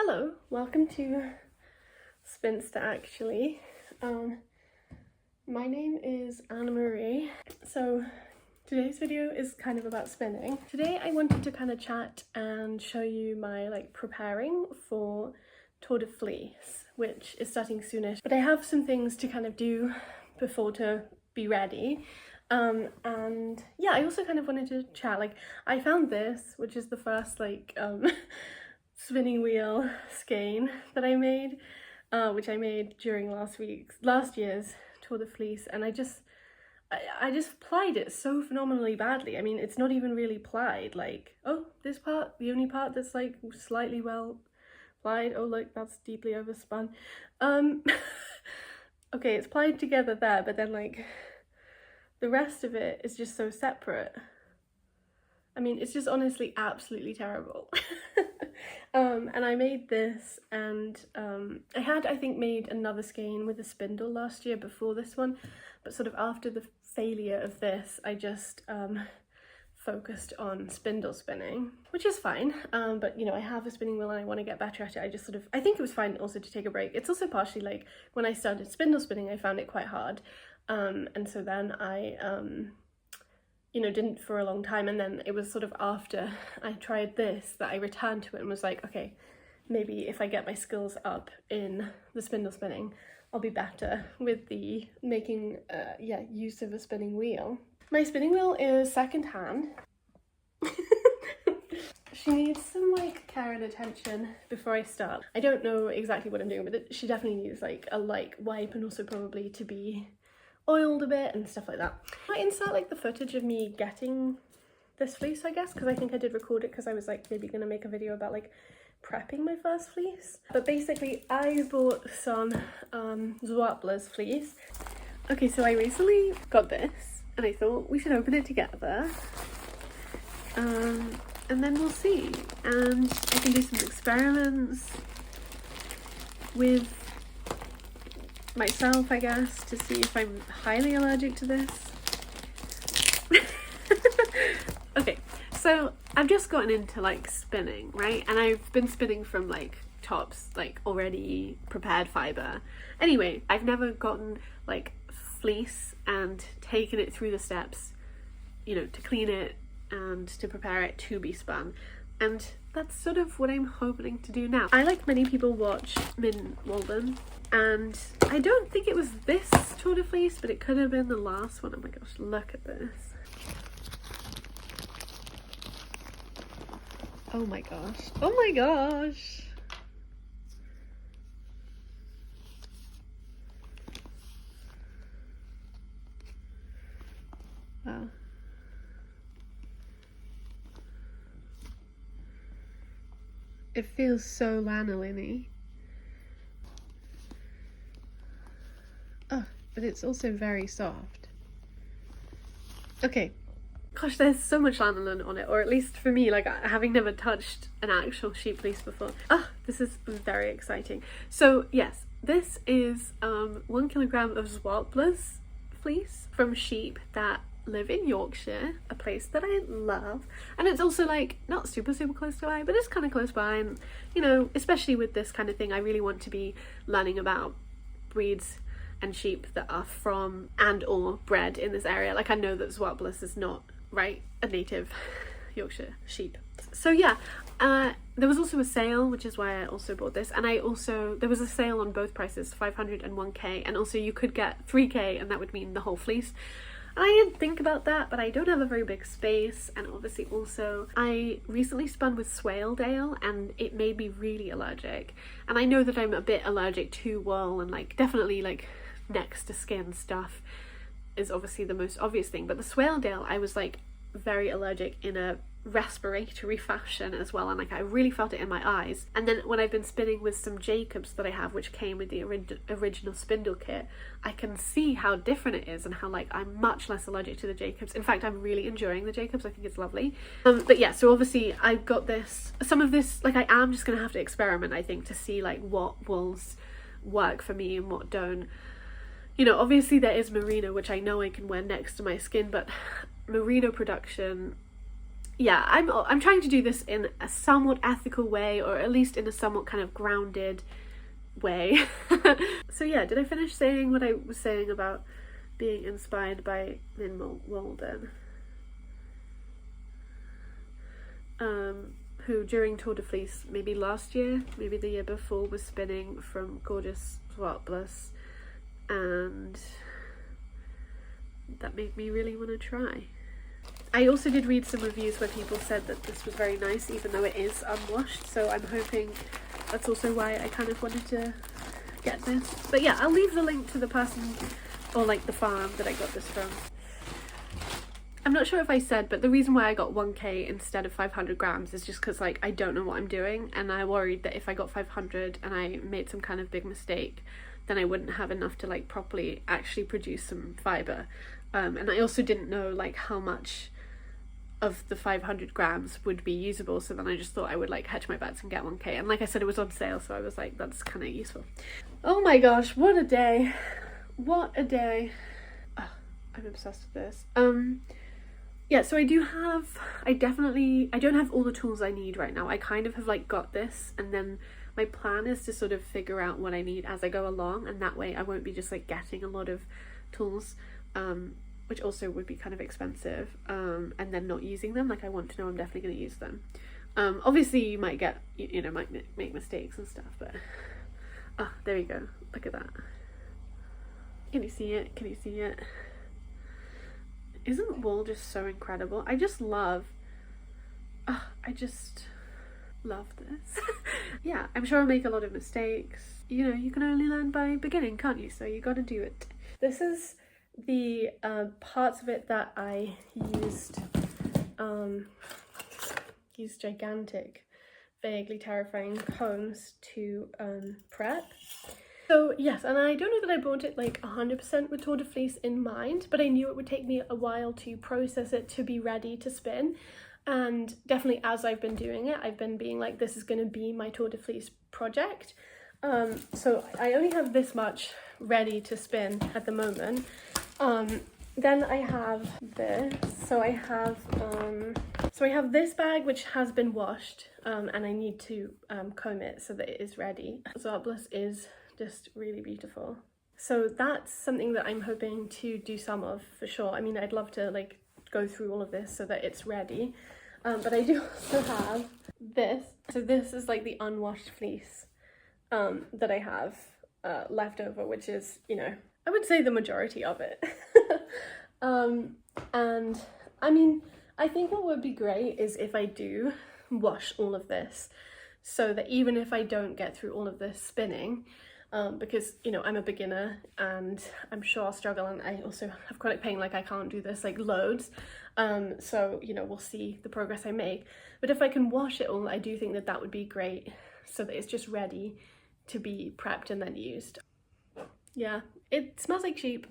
Hello, welcome to Spinster actually. My name is Anna Marie. So today's video is kind of about spinning. Today I wanted to kind of chat and show you my preparing for Tour de Fleece, which is starting soonish, but I have some things to kind of do before to be ready. And yeah, I also kind of wanted to chat, I found this, which is the first spinning wheel skein that I made, which I made during last year's Tour de Fleece, and I just plied it so phenomenally badly. I mean, it's not even really plied. Oh, this part, the only part that's slightly well plied. Oh look, that's deeply overspun. Okay, it's plied together there, but then the rest of it is just so separate. I mean, it's just honestly absolutely terrible. And I made this, and I had, I think, made another skein with a spindle last year before this one, but sort of after the failure of this, I just focused on spindle spinning, which is fine. But you know, I have a spinning wheel and I want to get better at it. I think it was fine also to take a break. It's also partially when I started spindle spinning, I found it quite hard. And so then I didn't for a long time, and then it was sort of after I tried this that I returned to it and was like, okay, maybe if I get my skills up in the spindle spinning, I'll be better with the making use of a spinning wheel. My spinning wheel is secondhand. She needs some care and attention before I start. I don't know exactly what I'm doing, but she definitely needs a light wipe, and also probably to be oiled a bit and stuff like that. I insert the footage of me getting this fleece, I guess, because I think I did record it because I was maybe gonna make a video about prepping my first fleece. But basically I bought some zwartbles fleece. Okay, so I recently got this and I thought we should open it together, and then we'll see, and I can do some experiments with myself, I guess, to see if I'm highly allergic to this. Okay, so I've just gotten into spinning, right? And I've been spinning from tops, already prepared fiber. Anyway, I've never gotten fleece and taken it through the steps, to clean it and to prepare it to be spun. And that's sort of what I'm hoping to do now. I, like many people, watch Min Walden, and I don't think it was this Tour de Fleece, but it could have been the last one. Oh my gosh, look at this. Oh my gosh. Oh my gosh. Wow. It feels so lanolin-y. Oh, but it's also very soft. Okay. Gosh, there's so much lanolin on it, or at least for me, having never touched an actual sheep fleece before. Oh, this is very exciting. So yes, this is 1 kilogram of zwartbles fleece from sheep that live in Yorkshire, a place that I love, and it's also not super close by, but it's kind of close by. And especially with this kind of thing, I really want to be learning about breeds and sheep that are from and or bred in this area. I know that zwartbles is not a native Yorkshire sheep. So yeah, there was also a sale, which is why I also bought this, and there was a sale on both prices, 500 and 1k, and also you could get 3k, and that would mean the whole fleece. And I didn't think about that, but I don't have a very big space, and obviously also I recently spun with Swaledale and it made me really allergic, and I know that I'm a bit allergic to wool, and definitely next to skin stuff is obviously the most obvious thing, but the Swaledale I was very allergic in a respiratory fashion as well, and I really felt it in my eyes. And then when I've been spinning with some Jacobs that I have, which came with the original spindle kit, I can see how different it is and how I'm much less allergic to the Jacobs. In fact, I'm really enjoying the Jacobs. I think it's lovely. But yeah, so obviously I got some of this, I am just gonna have to experiment, I think, to see what wools work for me and what don't. Obviously there is merino, which I know I can wear next to my skin, but merino production yeah, I'm trying to do this in a somewhat ethical way, or at least in a somewhat kind of grounded way. So yeah, did I finish saying what I was saying about being inspired by Lynn Walden? Who during Tour de Fleece, maybe last year, maybe the year before, was spinning from gorgeous zwartbles, and that made me really want to try. I also did read some reviews where people said that this was very nice even though it is unwashed, so I'm hoping that's also why I kind of wanted to get this. But yeah, I'll leave the link to the person, or like the farm that I got this from. I'm not sure if I said, but the reason why I got 1k instead of 500 grams is just because like I don't know what I'm doing, and I worried that if I got 500 and I made some kind of big mistake, then I wouldn't have enough to like properly actually produce some fibre. And I also didn't know like how much of the 500 grams would be usable, so then I just thought I would like hedge my bets and get 1k, and like I said, it was on sale, so I was like, that's kind of useful. Oh my gosh, what a day, what a day. Oh, I'm obsessed with this. Yeah, so I don't have all the tools I need right now. I kind of have like got this, and then my plan is to sort of figure out what I need as I go along, and that way I won't be just like getting a lot of tools, which also would be kind of expensive, and then not using them. Like I want to know I'm definitely going to use them. Obviously you might get, you know, might make mistakes and stuff, but oh, there you go, look at that. Can you see it? Can you see it? Isn't wool just so incredible? I just love this. Yeah, I'm sure I'll make a lot of mistakes. You know, you can only learn by beginning, can't you? So you gotta do it. This is the parts of it that I used, these gigantic, vaguely terrifying combs to prep. So yes, and I don't know that I bought it like 100% with Tour de Fleece in mind, but I knew it would take me a while to process it to be ready to spin. And definitely as I've been doing it, I've been being like, this is going to be my Tour de Fleece project. So I only have this much ready to spin at the moment. Then I have this. So I have this bag which has been washed, and I need to comb it so that it is ready. Zwartbles is just really beautiful. So that's something that I'm hoping to do some of for sure. I mean, I'd love to like go through all of this so that it's ready. But I do also have this. So this is like the unwashed fleece that I have left over, which is, you know, I would say the majority of it. And I mean, I think what would be great is if I do wash all of this, so that even if I don't get through all of this spinning, because, you know, I'm a beginner and I'm sure I'll struggle, and I also have chronic pain, like I can't do this like loads, so, you know, we'll see the progress I make. But if I can wash it all, I do think that that would be great, so that it's just ready to be prepped and then used. Yeah, it smells like sheep.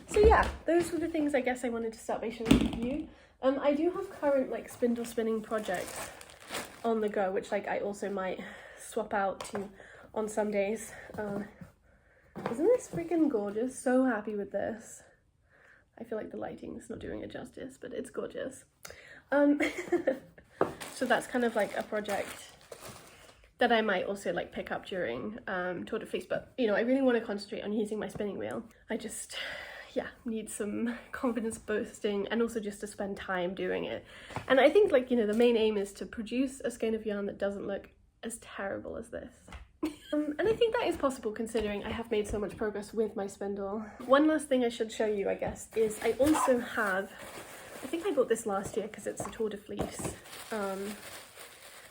So yeah, those were the things I guess I wanted to start by showing you. I do have current like spindle spinning projects on the go, which like I also might swap out to on some days. Isn't this freaking gorgeous? So happy with this. I feel like the lighting's not doing it justice, but it's gorgeous. So that's kind of like a project that I might also like pick up during Tour de Fleece, but you know, I really want to concentrate on using my spinning wheel. I just, yeah, need some confidence boosting and also just to spend time doing it. And I think like, you know, the main aim is to produce a skein of yarn that doesn't look as terrible as this. And I think that is possible considering I have made so much progress with my spindle. One last thing I should show you, I guess, is I also have, I think I bought this last year because it's a Tour de Fleece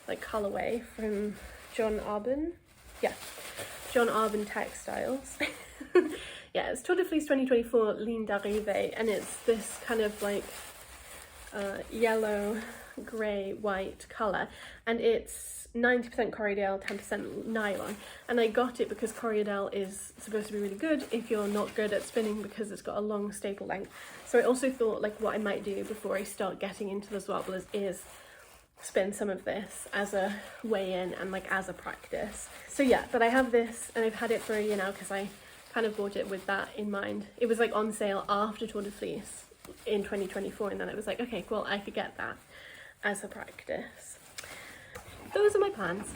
like colorway from John Arbon. Yeah, John Arbon Textiles. Yeah, it's Tour de Fleece 2024 Ligne d'Arrivée, and it's this kind of like yellow, grey, white colour, and it's 90% Corriedale, 10% nylon. And I got it because Corriedale is supposed to be really good if you're not good at spinning because it's got a long staple length. So I also thought like what I might do before I start getting into the zwartbles is spin some of this as a way in and like as a practice. So yeah, but I have this and I've had it for a year now because I kind of bought it with that in mind. It was like on sale after Tour de Fleece, in 2024, and then it was like, okay, well, I could get that as a practice. Those are my plans.